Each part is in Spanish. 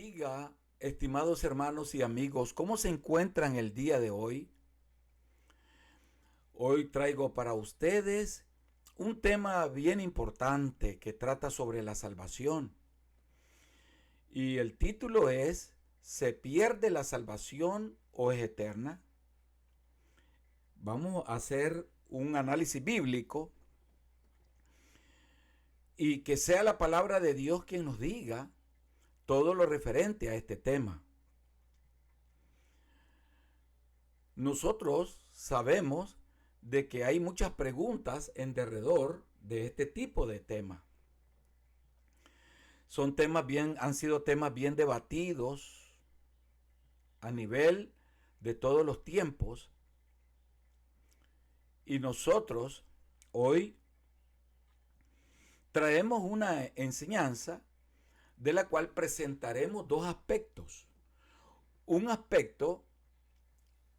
bendiga, estimados hermanos y amigos. ¿Cómo se encuentran el día de hoy? Hoy traigo para ustedes un tema bien importante que trata sobre la salvación. Y el título es ¿Se pierde la salvación o es eterna? Vamos a hacer un análisis bíblico y que sea la palabra de Dios quien nos diga todo lo referente a este tema. Nosotros sabemos de que hay muchas preguntas en derredor de este tipo de tema. Han sido temas bien debatidos a nivel de todos los tiempos. Y nosotros hoy traemos una enseñanza de la cual presentaremos dos aspectos. Un aspecto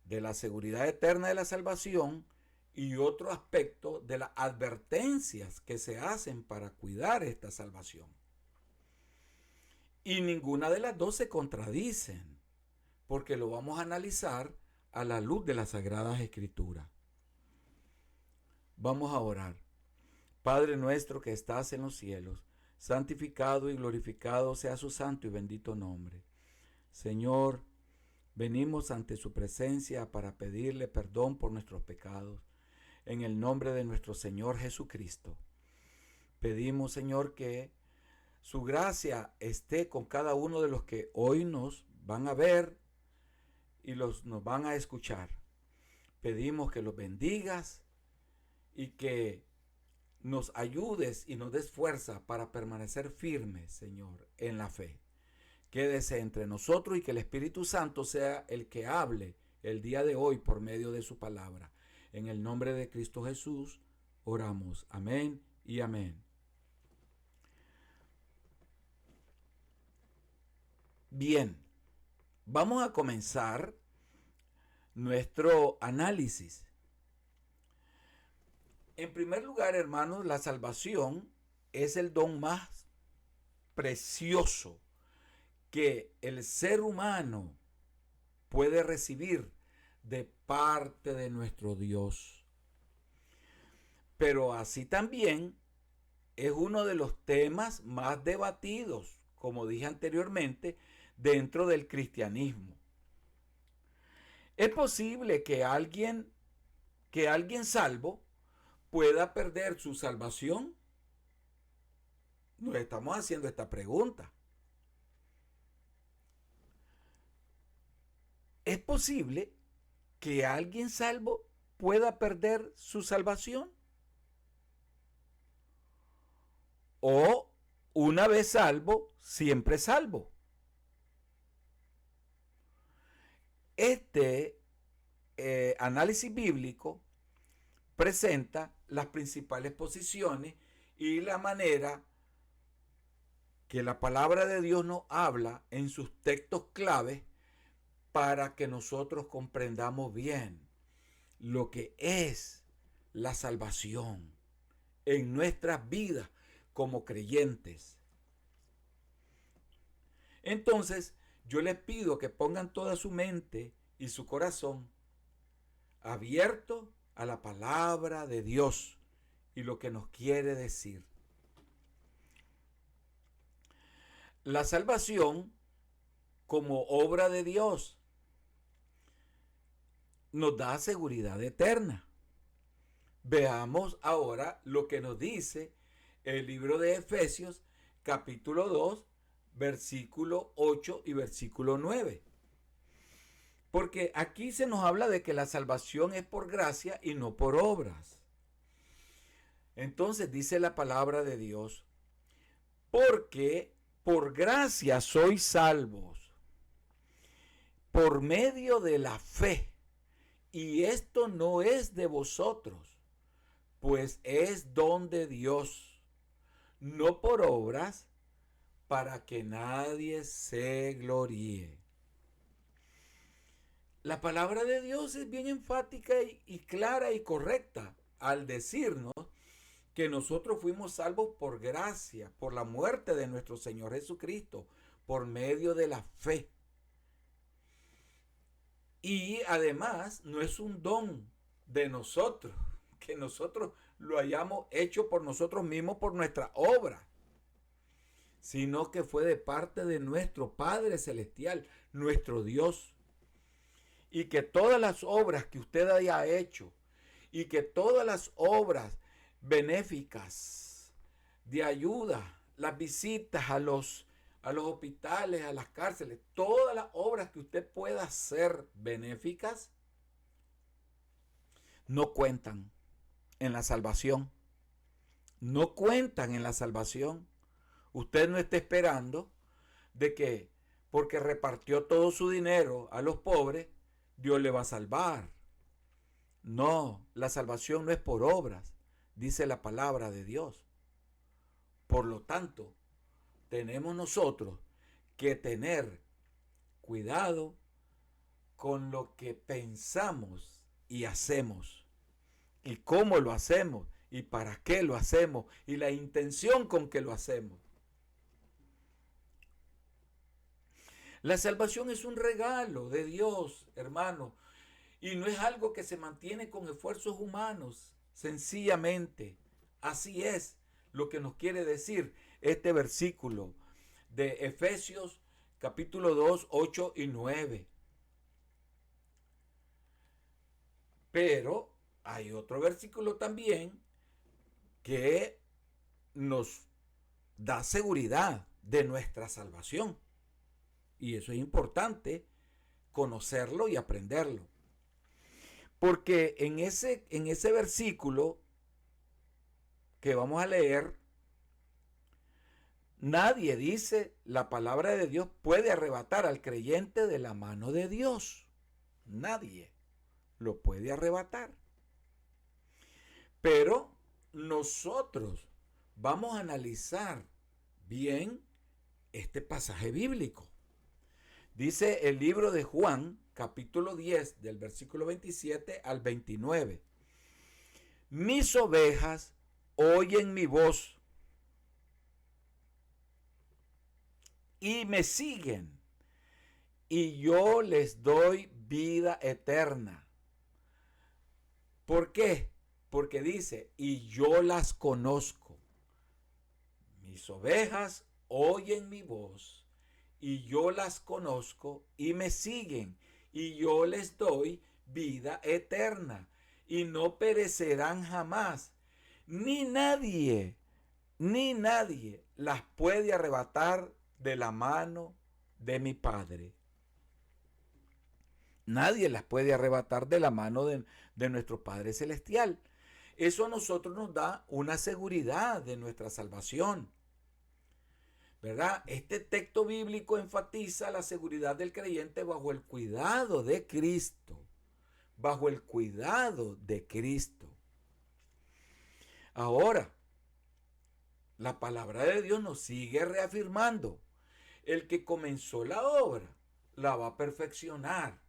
de la seguridad eterna de la salvación y otro aspecto de las advertencias que se hacen para cuidar esta salvación. Y ninguna de las dos se contradicen, porque lo vamos a analizar a la luz de las Sagradas Escrituras. Vamos a orar. Padre nuestro que estás en los cielos, santificado y glorificado sea su santo y bendito nombre. Señor, venimos ante su presencia para pedirle perdón por nuestros pecados. En el nombre de nuestro Señor Jesucristo. Pedimos, Señor, que su gracia esté con cada uno de los que hoy nos van a ver y nos van a escuchar. Pedimos que los bendigas y que nos ayudes y nos des fuerza para permanecer firmes, Señor, en la fe. Quédese entre nosotros y que el Espíritu Santo sea el que hable el día de hoy por medio de su palabra. En el nombre de Cristo Jesús oramos. Amén y amén. Bien, vamos a comenzar nuestro análisis. En primer lugar, hermanos, la salvación es el don más precioso que el ser humano puede recibir de parte de nuestro Dios. Pero así también es uno de los temas más debatidos, como dije anteriormente, dentro del cristianismo. ¿Es posible que alguien salvo pueda perder su salvación? Nos estamos haciendo esta pregunta. ¿Es posible que alguien salvo pueda perder su salvación? ¿O una vez salvo, siempre salvo? Este análisis bíblico presenta las principales posiciones y la manera que la palabra de Dios nos habla en sus textos claves para que nosotros comprendamos bien lo que es la salvación en nuestras vidas como creyentes. Entonces, yo les pido que pongan toda su mente y su corazón abierto a la palabra de Dios y lo que nos quiere decir. La salvación como obra de Dios nos da seguridad eterna. Veamos ahora lo que nos dice el libro de Efesios, capítulo 2, versículo 8 y versículo 9. Porque aquí se nos habla de que la salvación es por gracia y no por obras. Entonces dice la palabra de Dios, porque por gracia sois salvos, por medio de la fe. Y esto no es de vosotros, pues es don de Dios, no por obras, para que nadie se gloríe. La palabra de Dios es bien enfática y clara y correcta al decirnos que nosotros fuimos salvos por gracia, por la muerte de nuestro Señor Jesucristo, por medio de la fe. Y además no es un don de nosotros, que nosotros lo hayamos hecho por nosotros mismos, por nuestra obra, sino que fue de parte de nuestro Padre Celestial, nuestro Dios. Y que todas las obras que usted haya hecho, y que todas las obras benéficas de ayuda, las visitas a los hospitales, a las cárceles, todas las obras que usted pueda hacer benéficas, no cuentan en la salvación. No cuentan en la salvación. Usted no está esperando de que porque repartió todo su dinero a los pobres, Dios le va a salvar. No, la salvación no es por obras, dice la palabra de Dios. Por lo tanto, tenemos nosotros que tener cuidado con lo que pensamos y hacemos, y cómo lo hacemos, y para qué lo hacemos, y la intención con que lo hacemos. La salvación es un regalo de Dios, hermano, y no es algo que se mantiene con esfuerzos humanos, sencillamente. Así es lo que nos quiere decir este versículo de Efesios capítulo 2, 8 y 9. Pero hay otro versículo también que nos da seguridad de nuestra salvación. Y eso es importante conocerlo y aprenderlo. Porque en ese versículo que vamos a leer, nadie dice, la palabra de Dios puede arrebatar al creyente de la mano de Dios. Nadie lo puede arrebatar. Pero nosotros vamos a analizar bien este pasaje bíblico. Dice el libro de Juan, capítulo 10, del versículo 27 al 29. Mis ovejas oyen mi voz y me siguen, y yo les doy vida eterna. ¿Por qué? Porque dice, y yo las conozco. Mis ovejas oyen mi voz, y yo las conozco, y me siguen, y yo les doy vida eterna, y no perecerán jamás, ni nadie las puede arrebatar de la mano de mi Padre. Nadie las puede arrebatar de la mano de nuestro Padre Celestial. Eso a nosotros nos da una seguridad de nuestra salvación, ¿verdad? Este texto bíblico enfatiza la seguridad del creyente bajo el cuidado de Cristo. Bajo el cuidado de Cristo. Ahora, la palabra de Dios nos sigue reafirmando. El que comenzó la obra la va a perfeccionar.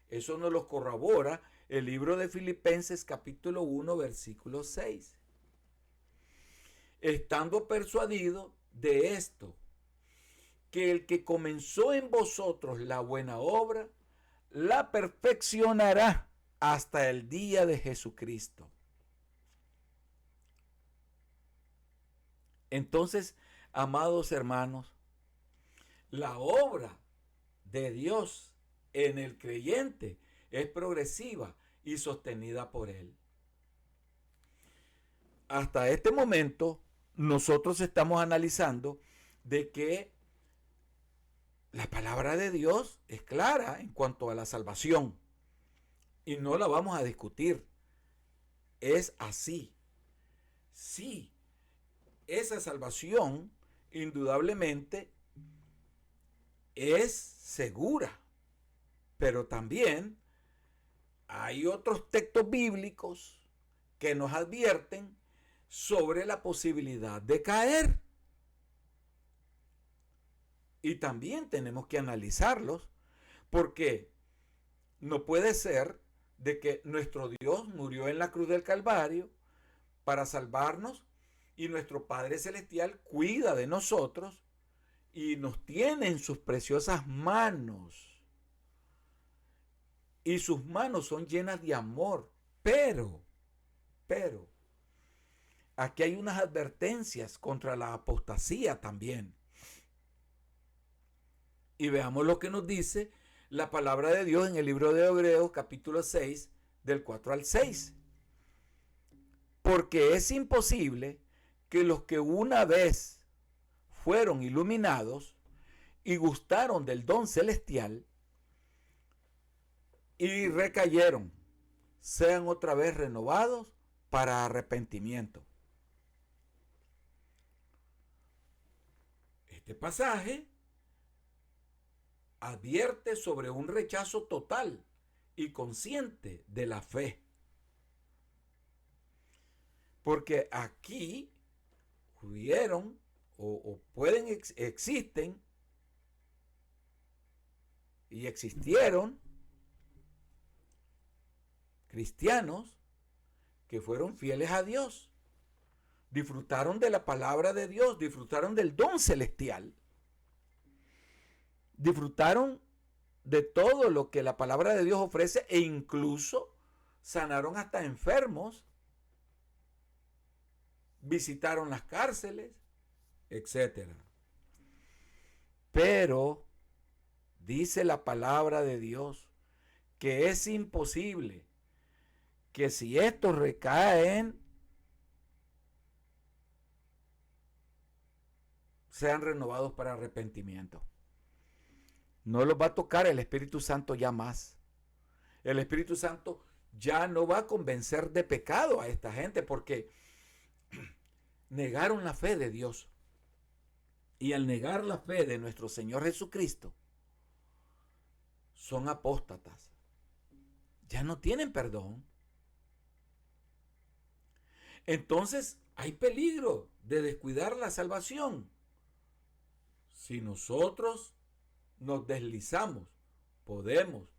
Eso nos lo corrobora el libro de Filipenses capítulo 1 versículo 6. Estando persuadido de esto, que el que comenzó en vosotros la buena obra, la perfeccionará hasta el día de Jesucristo. Entonces, amados hermanos, la obra de Dios en el creyente es progresiva y sostenida por Él. Hasta este momento, nosotros estamos analizando de que la palabra de Dios es clara en cuanto a la salvación y no la vamos a discutir. Es así. Sí, esa salvación indudablemente es segura, pero también hay otros textos bíblicos que nos advierten sobre la posibilidad de caer. Y también tenemos que analizarlos, porque no puede ser de que nuestro Dios murió en la cruz del Calvario para salvarnos y nuestro Padre Celestial cuida de nosotros y nos tiene en sus preciosas manos. Y sus manos son llenas de amor. Pero, aquí hay unas advertencias contra la apostasía también. Y veamos lo que nos dice la palabra de Dios en el libro de Hebreos, capítulo 6, del 4 al 6. Porque es imposible que los que una vez fueron iluminados y gustaron del don celestial y recayeron, sean otra vez renovados para arrepentimiento. Este pasaje advierte sobre un rechazo total y consciente de la fe. Porque aquí hubieron o pueden, existen y existieron cristianos que fueron fieles a Dios, disfrutaron de la palabra de Dios, disfrutaron del don celestial, disfrutaron de todo lo que la palabra de Dios ofrece e incluso sanaron hasta enfermos, visitaron las cárceles, etc. Pero dice la palabra de Dios que es imposible que si estos recaen, sean renovados para arrepentimiento. No los va a tocar el Espíritu Santo ya más. El Espíritu Santo ya no va a convencer de pecado a esta gente porque negaron la fe de Dios. Y al negar la fe de nuestro Señor Jesucristo, son apóstatas. Ya no tienen perdón. Entonces hay peligro de descuidar la salvación. Si nosotros nos deslizamos, podemos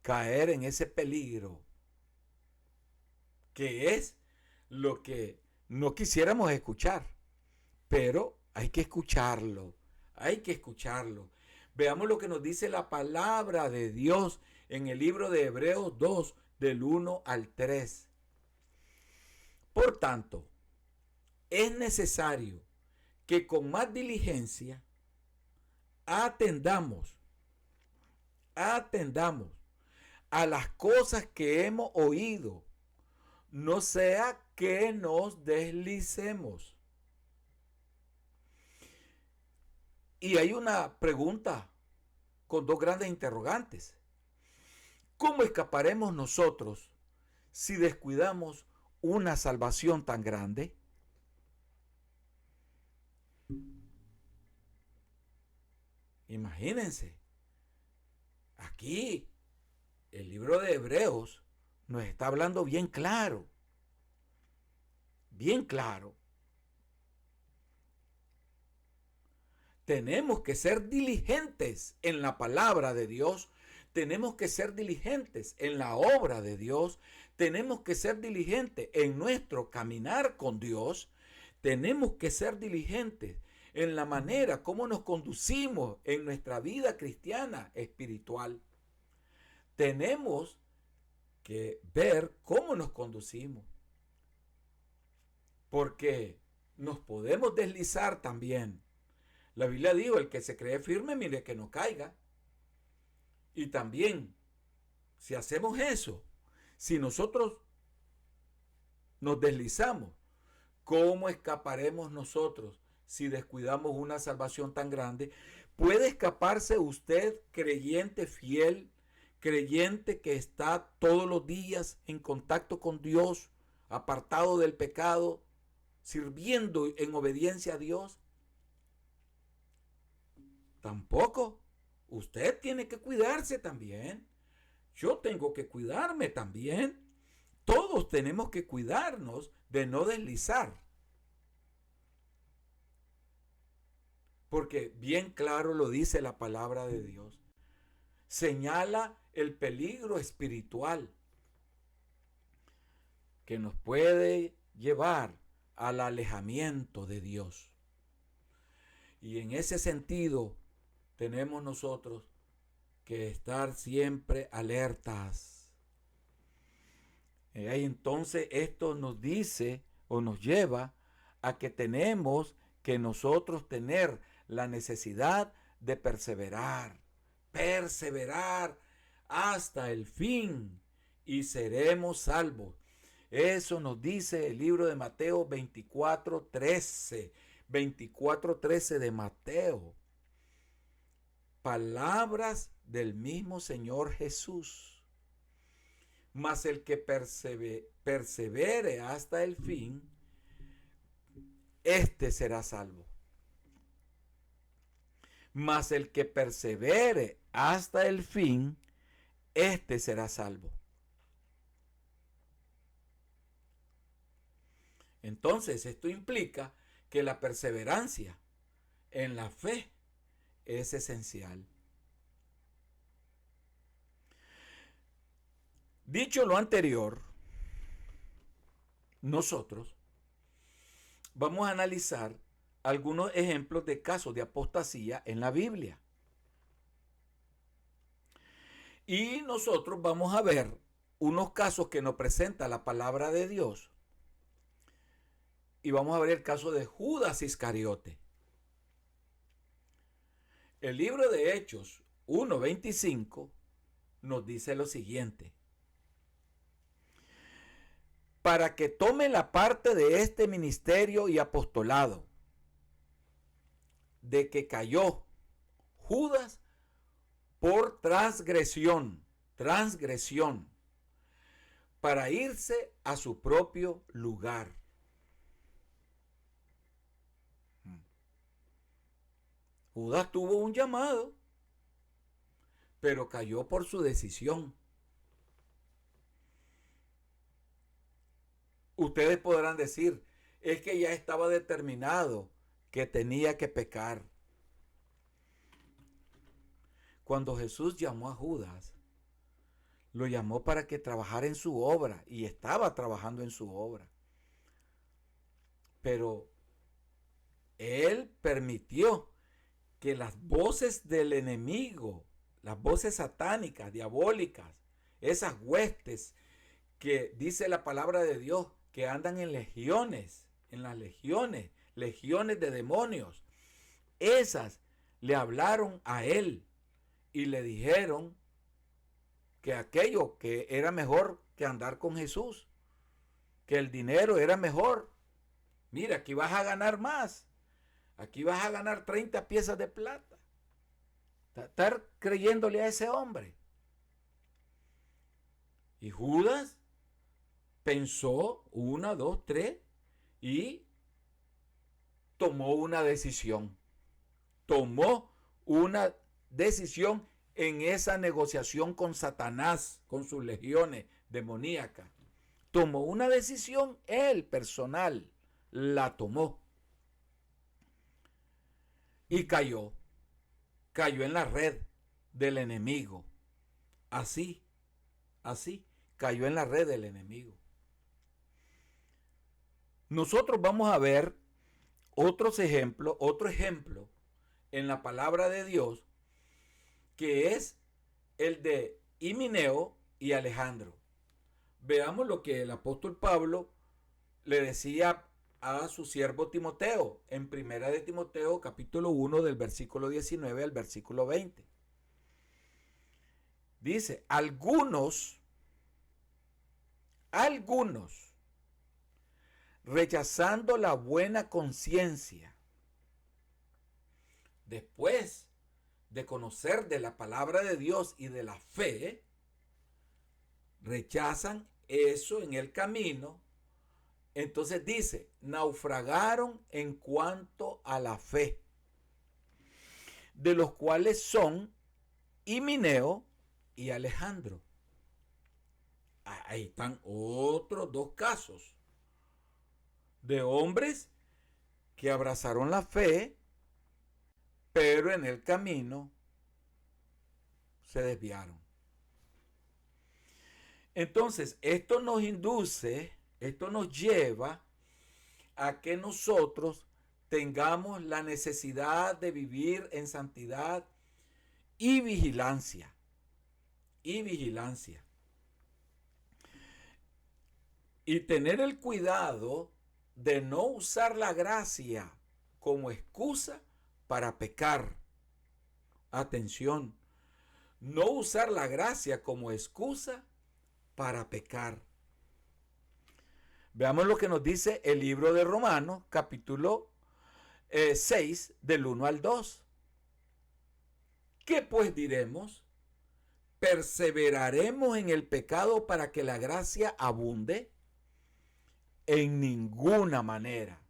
caer en ese peligro, que es lo que no quisiéramos escuchar, pero hay que escucharlo, hay que escucharlo. Veamos lo que nos dice la palabra de Dios en el libro de Hebreos 2, del 1 al 3. Por tanto, es necesario que con más diligencia atendamos a las cosas que hemos oído, no sea que nos deslicemos. Y hay una pregunta con dos grandes interrogantes. ¿Cómo escaparemos nosotros si descuidamos una salvación tan grande? Imagínense, aquí el libro de Hebreos nos está hablando bien claro, bien claro. Tenemos que ser diligentes en la palabra de Dios, tenemos que ser diligentes en la obra de Dios, tenemos que ser diligentes en nuestro caminar con Dios, tenemos que ser diligentes en la manera como nos conducimos en nuestra vida cristiana espiritual. Tenemos que ver cómo nos conducimos, porque nos podemos deslizar también. La Biblia dice, el que se cree firme, mire que no caiga. Y también, si hacemos eso, si nosotros nos deslizamos, ¿cómo escaparemos nosotros si descuidamos una salvación tan grande? ¿Puede escaparse usted, creyente fiel, creyente que está todos los días en contacto con Dios, apartado del pecado, sirviendo en obediencia a Dios? Tampoco. Usted tiene que cuidarse también. Yo tengo que cuidarme también. Todos tenemos que cuidarnos de no deslizar. Porque bien claro lo dice la palabra de Dios. Señala el peligro espiritual que nos puede llevar al alejamiento de Dios. Y en ese sentido tenemos nosotros que estar siempre alertas. Y entonces esto nos dice o nos lleva a que tenemos que nosotros tener la necesidad de perseverar hasta el fin y seremos salvos. Eso nos dice el libro de Mateo 24:13. 24:13 de Mateo. Palabras del mismo Señor Jesús. Mas el que persevere hasta el fin, éste será salvo. Mas el que persevere hasta el fin, éste será salvo. Entonces, esto implica que la perseverancia en la fe es esencial. Dicho lo anterior, nosotros vamos a analizar algunos ejemplos de casos de apostasía en la Biblia. Y nosotros vamos a ver unos casos que nos presenta la palabra de Dios. Y vamos a ver el caso de Judas Iscariote. El libro de Hechos 1:25 nos dice lo siguiente: para que tome la parte de este ministerio y apostolado, de que cayó Judas por transgresión, para irse a su propio lugar. Judas tuvo un llamado, pero cayó por su decisión. Ustedes podrán decir, es que ya estaba determinado que tenía que pecar. Cuando Jesús llamó a Judas, lo llamó para que trabajara en su obra, y estaba trabajando en su obra. Pero él permitió que las voces del enemigo, las voces satánicas, diabólicas, esas huestes que dice la palabra de Dios, que andan en legiones, legiones de demonios, esas le hablaron a él y le dijeron que aquello que era mejor que andar con Jesús, que el dinero era mejor. Mira, aquí vas a ganar más. Aquí vas a ganar 30 piezas de plata. Estar creyéndole a ese hombre. Y Judas pensó 1, 2, 3 y tomó una decisión. Tomó una decisión en esa negociación con Satanás, con sus legiones demoníacas. Tomó una decisión él personal. La tomó. Y cayó en la red del enemigo. Así, cayó en la red del enemigo. Nosotros vamos a ver otro ejemplo en la palabra de Dios, que es el de Himeneo y Alejandro. Veamos lo que el apóstol Pablo le decía a su siervo Timoteo en primera de Timoteo capítulo 1 del versículo 19 al versículo 20. Dice, algunos rechazando la buena conciencia, después de conocer de la palabra de Dios y de la fe, rechazan eso en el camino. Entonces dice, naufragaron en cuanto a la fe, de los cuales son Himeneo y Alejandro. Ahí están otros dos casos de hombres que abrazaron la fe, pero en el camino se desviaron. Entonces, esto nos lleva a que nosotros tengamos la necesidad de vivir en santidad y vigilancia. Y vigilancia. Y tener el cuidado de no usar la gracia como excusa para pecar. Atención, no usar la gracia como excusa para pecar. Veamos lo que nos dice el libro de Romanos, capítulo 6, del 1 al 2. ¿Qué pues diremos? ¿Perseveraremos en el pecado para que la gracia abunde? En ninguna manera,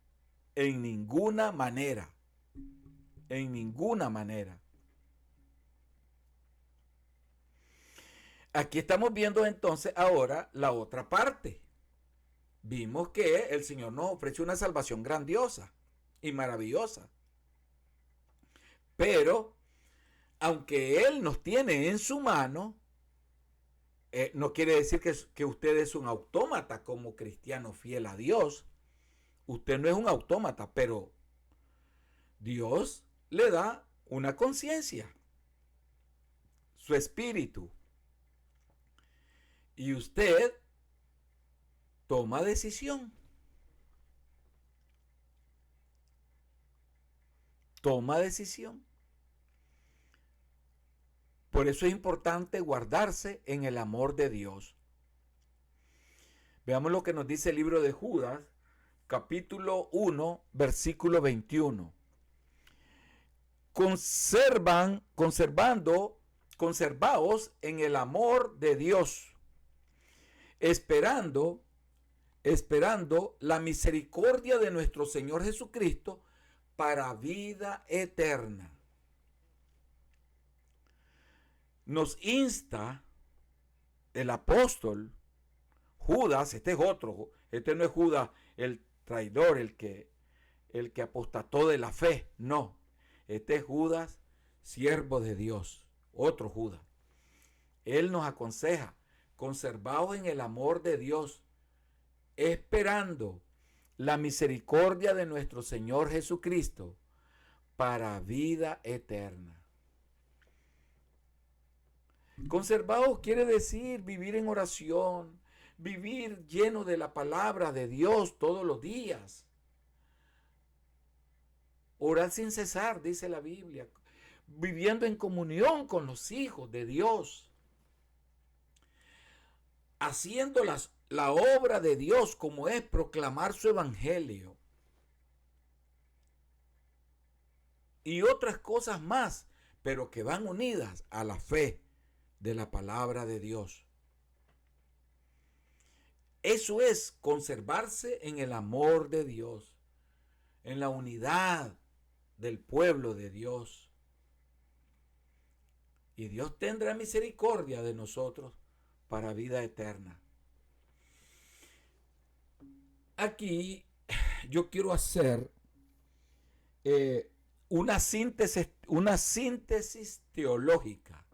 en ninguna manera, en ninguna manera. Aquí estamos viendo entonces ahora la otra parte. Vimos que el Señor nos ofrece una salvación grandiosa y maravillosa. Pero, aunque Él nos tiene en su mano, no quiere decir que usted es un autómata como cristiano fiel a Dios. Usted no es un autómata, pero Dios le da una conciencia, su espíritu. Y usted toma decisión. Toma decisión. Por eso es importante guardarse en el amor de Dios. Veamos lo que nos dice el libro de Judas, capítulo 1, versículo 21. Conservaos en el amor de Dios, esperando la misericordia de nuestro Señor Jesucristo para vida eterna. Nos insta el apóstol Judas, este es otro, este no es Judas el traidor, el que apostató de la fe, no, este es Judas, siervo de Dios, otro Judas. Él nos aconseja, conservaos en el amor de Dios, esperando la misericordia de nuestro Señor Jesucristo para vida eterna. Conservados quiere decir vivir en oración, vivir lleno de la palabra de Dios todos los días. Orar sin cesar, dice la Biblia, viviendo en comunión con los hijos de Dios, haciendo la obra de Dios como es proclamar su evangelio y otras cosas más, pero que van unidas a la fe de la palabra de Dios. Eso es conservarse en el amor de Dios, en la unidad del pueblo de Dios. Y Dios tendrá misericordia de nosotros para vida eterna. Aquí yo quiero hacer una síntesis teológica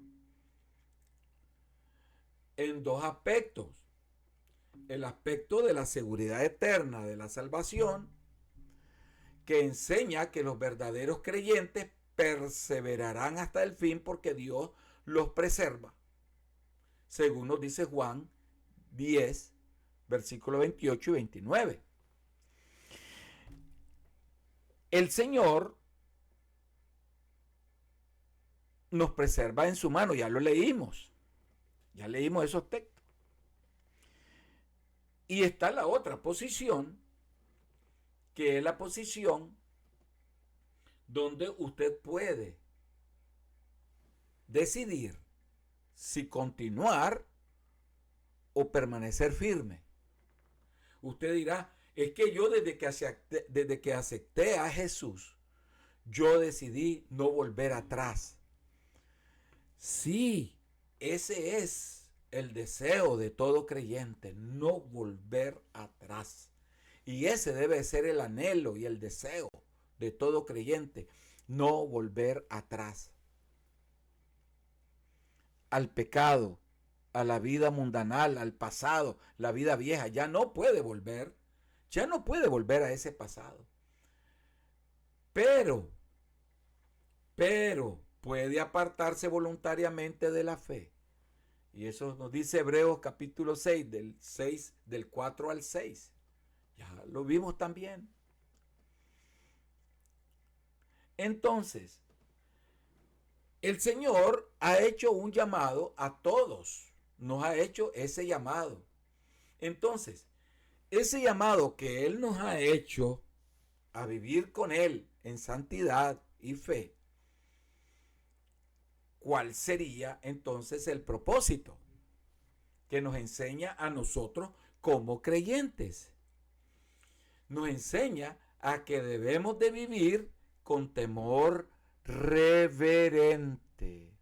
en dos aspectos. El aspecto de la seguridad eterna de la salvación, que enseña que los verdaderos creyentes perseverarán hasta el fin porque Dios los preserva, según nos dice Juan 10, versículos 28 y 29. El Señor nos preserva en su mano, ya lo leímos, esos textos. Y está la otra posición, que es la posición donde usted puede decidir si continuar o permanecer firme. Usted dirá, es que yo desde que acepté a Jesús, yo decidí no volver atrás. Sí, ese es el deseo de todo creyente, no volver atrás. Y ese debe ser el anhelo y el deseo de todo creyente, no volver atrás. Al pecado, a la vida mundanal, al pasado, la vida vieja, ya no puede volver a ese pasado. pero puede apartarse voluntariamente de la fe. Y eso nos dice Hebreos capítulo 6, del 4 al 6. Ya lo vimos también. Entonces, el Señor ha hecho un llamado a todos. Nos ha hecho ese llamado. Entonces, ese llamado que Él nos ha hecho a vivir con Él en santidad y fe, ¿cuál sería entonces el propósito que nos enseña a nosotros como creyentes? Nos enseña a que debemos de vivir con temor reverente.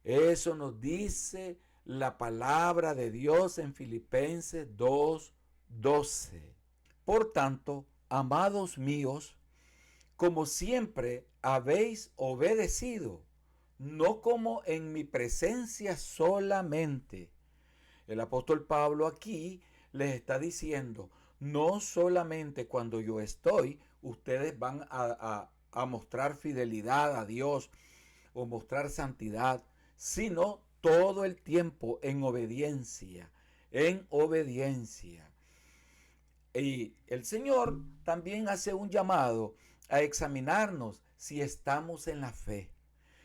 Eso nos dice la palabra de Dios en Filipenses 2:12. Por tanto, amados míos, como siempre habéis obedecido, no como en mi presencia solamente. El apóstol Pablo aquí les está diciendo, no solamente cuando yo estoy, ustedes van a mostrar fidelidad a Dios o mostrar santidad, sino todo el tiempo en obediencia, en obediencia. Y el Señor también hace un llamado a examinarnos si estamos en la fe.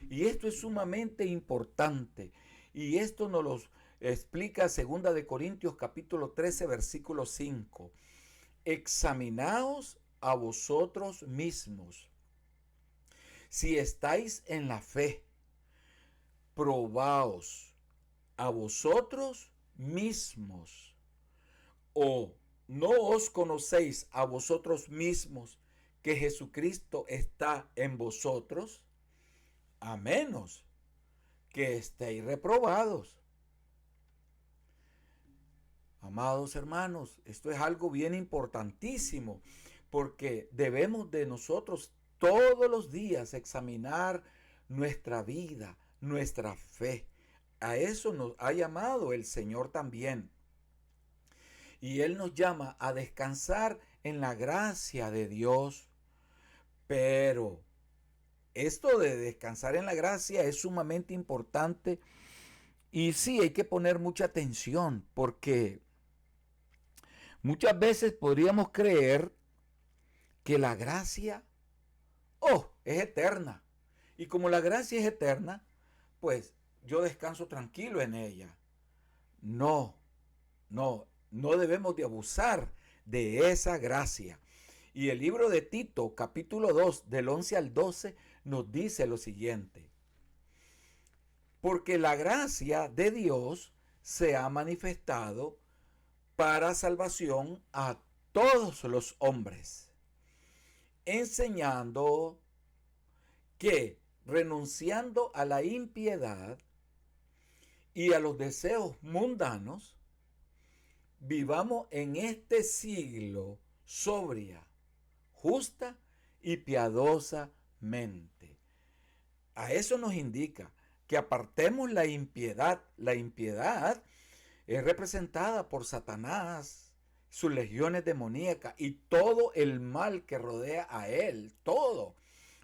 Y esto es sumamente importante. Y esto nos lo explica 2 de Corintios capítulo 13, versículo 5. Examinaos a vosotros mismos. Si estáis en la fe, probaos a vosotros mismos. ¿O no os conocéis a vosotros mismos que Jesucristo está en vosotros? A menos que estéis reprobados. Amados hermanos, esto es algo bien importantísimo, porque debemos de nosotros todos los días examinar nuestra vida, nuestra fe. A eso nos ha llamado el Señor también. Y Él nos llama a descansar en la gracia de Dios. Pero esto de descansar en la gracia es sumamente importante. Y sí, hay que poner mucha atención, porque muchas veces podríamos creer que la gracia, es eterna. Y como la gracia es eterna, pues yo descanso tranquilo en ella. No, no debemos de abusar de esa gracia. Y el libro de Tito, capítulo 2, del 11 al 12, nos dice lo siguiente. Porque la gracia de Dios se ha manifestado para salvación a todos los hombres, enseñando que renunciando a la impiedad y a los deseos mundanos, vivamos en este siglo sobria, justa y piadosamente. A eso nos indica que apartemos la impiedad. La impiedad es representada por Satanás, sus legiones demoníacas y todo el mal que rodea a él, todo.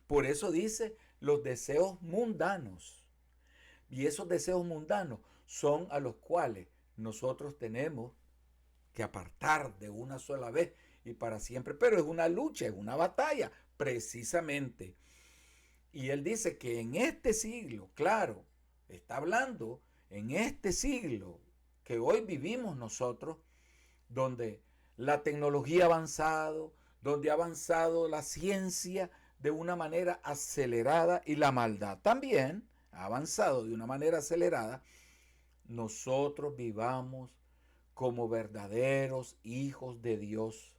Por eso dice los deseos mundanos. Y esos deseos mundanos son a los cuales nosotros tenemos que apartar de una sola vez y para siempre. Pero es una lucha, es una batalla, precisamente. Y él dice que en este siglo, claro, está hablando en este siglo que hoy vivimos nosotros, donde la tecnología ha avanzado, donde ha avanzado la ciencia de una manera acelerada y la maldad también ha avanzado de una manera acelerada, nosotros vivamos como verdaderos hijos de Dios,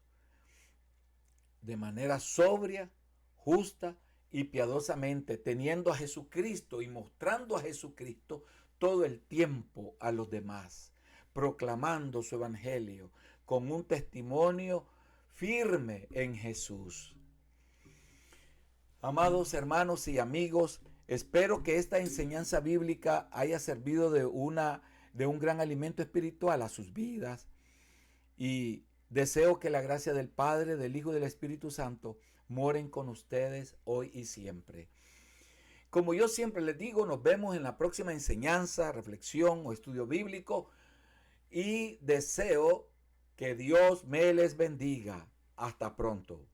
de manera sobria, justa y piadosamente, teniendo a Jesucristo y mostrando a Jesucristo todo el tiempo a los demás, proclamando su evangelio con un testimonio firme en Jesús. Amados hermanos y amigos, espero que esta enseñanza bíblica haya servido de un gran alimento espiritual a sus vidas y Deseo que la gracia del Padre, del Hijo y del Espíritu Santo moren con ustedes hoy y siempre. Como yo siempre les digo, nos vemos en la próxima enseñanza, reflexión o estudio bíblico y deseo que Dios me les bendiga. Hasta pronto.